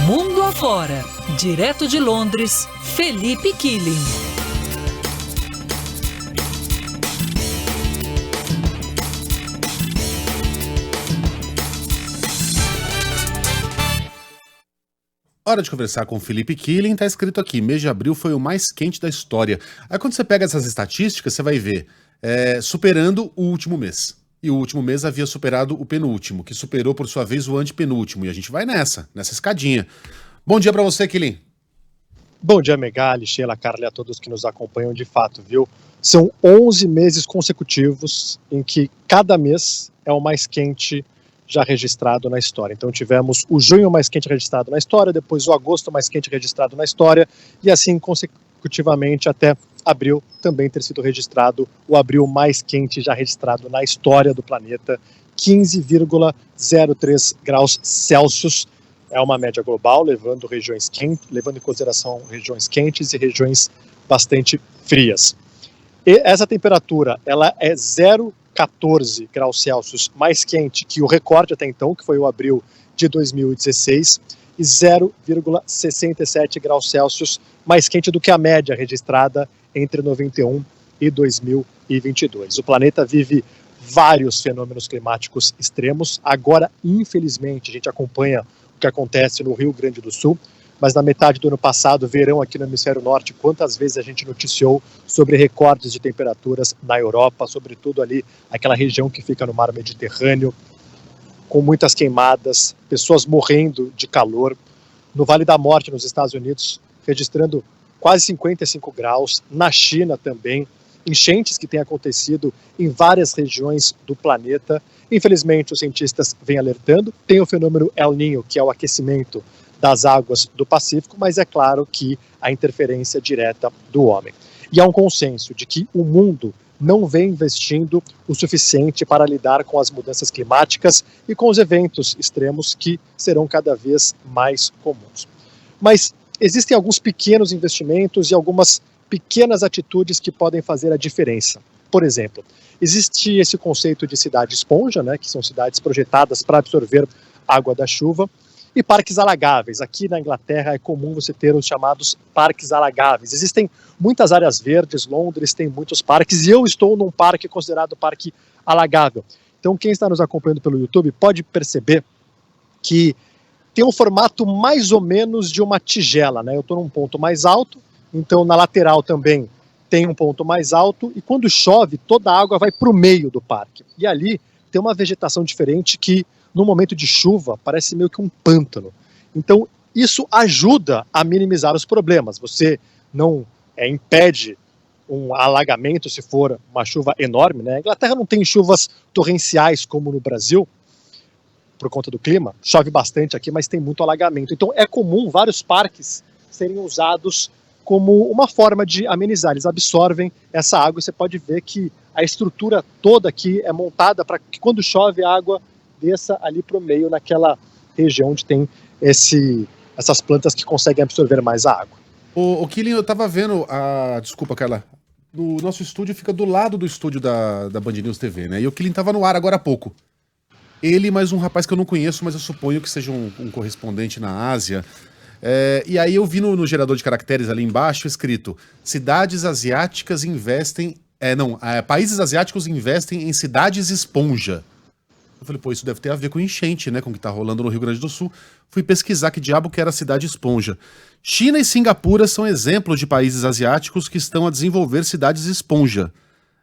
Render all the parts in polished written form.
Mundo afora, direto de Londres, Felipe Killing. Hora de conversar com o Felipe Killing, tá escrito aqui, mês de abril foi o mais quente da história. Aí quando você pega essas estatísticas, você vai ver, superando o último mês. E o último mês havia superado o penúltimo, que superou por sua vez o antepenúltimo. E a gente vai nessa escadinha. Bom dia pra você, Killing. Bom dia, Megali, Sheila, Carla e a todos que nos acompanham de fato, viu? São 11 meses consecutivos em que cada mês é o mais quente já registrado na história. Então tivemos o junho mais quente registrado na história, depois o agosto mais quente registrado na história, e assim consecutivamente até abril também ter sido registrado o abril mais quente já registrado na história do planeta, 15,03 graus Celsius. É uma média global, levando em consideração regiões quentes e regiões bastante frias. E essa temperatura, ela é 0,14 graus Celsius mais quente que o recorde até então, que foi o abril de 2016, e 0,67 graus Celsius mais quente do que a média registrada entre 91 e 2022. O planeta vive vários fenômenos climáticos extremos. Agora, infelizmente, a gente acompanha o que acontece no Rio Grande do Sul, mas na metade do ano passado, verão aqui no hemisfério norte, quantas vezes a gente noticiou sobre recordes de temperaturas na Europa, sobretudo ali aquela região que fica no mar Mediterrâneo, com muitas queimadas, pessoas morrendo de calor. No Vale da Morte, nos Estados Unidos, registrando quase 55 graus, na China também, enchentes que têm acontecido em várias regiões do planeta. Infelizmente, os cientistas vêm alertando. Tem o fenômeno El Niño, que é o aquecimento das águas do Pacífico, mas é claro que a interferência direta do homem. E há um consenso de que o mundo não vem investindo o suficiente para lidar com as mudanças climáticas e com os eventos extremos que serão cada vez mais comuns. Mas existem alguns pequenos investimentos e algumas pequenas atitudes que podem fazer a diferença. Por exemplo, existe esse conceito de cidade esponja, né, que são cidades projetadas para absorver água da chuva, e parques alagáveis. Aqui na Inglaterra é comum você ter os chamados parques alagáveis. Existem muitas áreas verdes, Londres tem muitos parques, e eu estou num parque considerado parque alagável. Então quem está nos acompanhando pelo YouTube pode perceber que tem um formato mais ou menos de uma tigela, né? Eu estou num ponto mais alto, então na lateral também tem um ponto mais alto, e quando chove toda a água vai para o meio do parque. E ali tem uma vegetação diferente que no momento de chuva parece meio que um pântano. Então isso ajuda a minimizar os problemas. Você não impede um alagamento se for uma chuva enorme, né? A Inglaterra não tem chuvas torrenciais como no Brasil, por conta do clima. Chove bastante aqui, mas tem muito alagamento. Então é comum vários parques serem usados como uma forma de amenizar. Eles absorvem essa água e você pode ver que a estrutura toda aqui é montada para que quando chove a água desça ali para o meio, naquela região onde tem essas plantas que conseguem absorver mais a água. O Killing, eu tava vendo desculpa, Carla. O nosso estúdio fica do lado do estúdio da Band News TV, né? E o Killing tava no ar agora há pouco. Ele mais um rapaz que eu não conheço, mas eu suponho que seja um correspondente na Ásia. E aí eu vi no gerador de caracteres ali embaixo escrito: cidades asiáticas investem... países asiáticos investem em cidades esponja. Eu falei, pô, isso deve ter a ver com enchente, né? Com o que tá rolando no Rio Grande do Sul. Fui pesquisar que diabo que era a cidade esponja. China e Singapura são exemplos de países asiáticos que estão a desenvolver cidades esponja.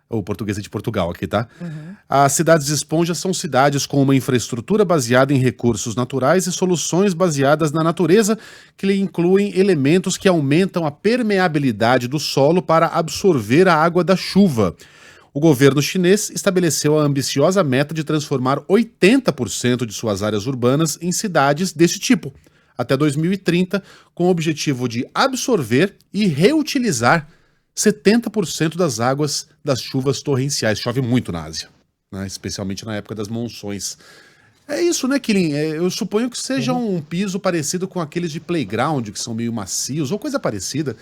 O português é de Portugal aqui, tá? Uhum. As cidades esponja são cidades com uma infraestrutura baseada em recursos naturais e soluções baseadas na natureza, que incluem elementos que aumentam a permeabilidade do solo para absorver a água da chuva. O governo chinês estabeleceu a ambiciosa meta de transformar 80% de suas áreas urbanas em cidades desse tipo, até 2030, com o objetivo de absorver e reutilizar 70% das águas das chuvas torrenciais. Chove muito na Ásia, né? Especialmente na época das monções. É isso, né, Killing? Eu suponho que seja um piso parecido com aqueles de playground, que são meio macios, ou coisa parecida,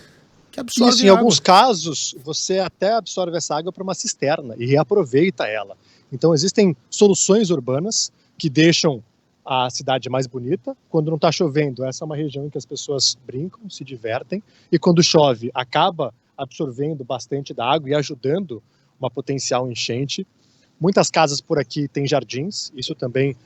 que absorve isso, em alguns casos, você até absorve essa água para uma cisterna e reaproveita ela. Então existem soluções urbanas que deixam a cidade mais bonita. Quando não está chovendo, essa é uma região em que as pessoas brincam, se divertem, e quando chove, acaba absorvendo bastante da água e ajudando uma potencial enchente. Muitas casas por aqui têm jardins, isso também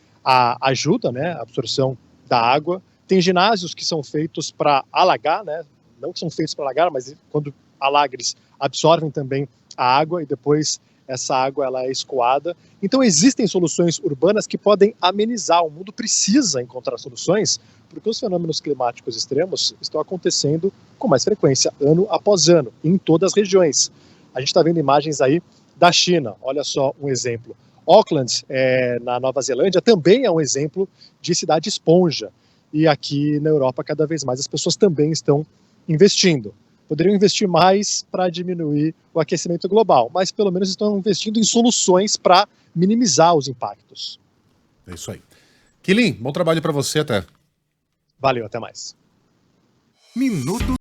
ajuda, né, a absorção da água. Tem ginásios que são feitos para alagar, né, não que são feitos para alagar, mas quando alaga, eles absorvem também a água e depois essa água ela é escoada. Então existem soluções urbanas que podem amenizar. O mundo precisa encontrar soluções, porque os fenômenos climáticos extremos estão acontecendo com mais frequência, ano após ano, em todas as regiões. A gente está vendo imagens aí da China, olha só um exemplo. Auckland, na Nova Zelândia, também é um exemplo de cidade esponja. E aqui na Europa, cada vez mais, as pessoas também estão investindo. Poderiam investir mais para diminuir o aquecimento global, mas pelo menos estão investindo em soluções para minimizar os impactos. É isso aí. Quilin, bom trabalho para você, até. Valeu, até mais. Minuto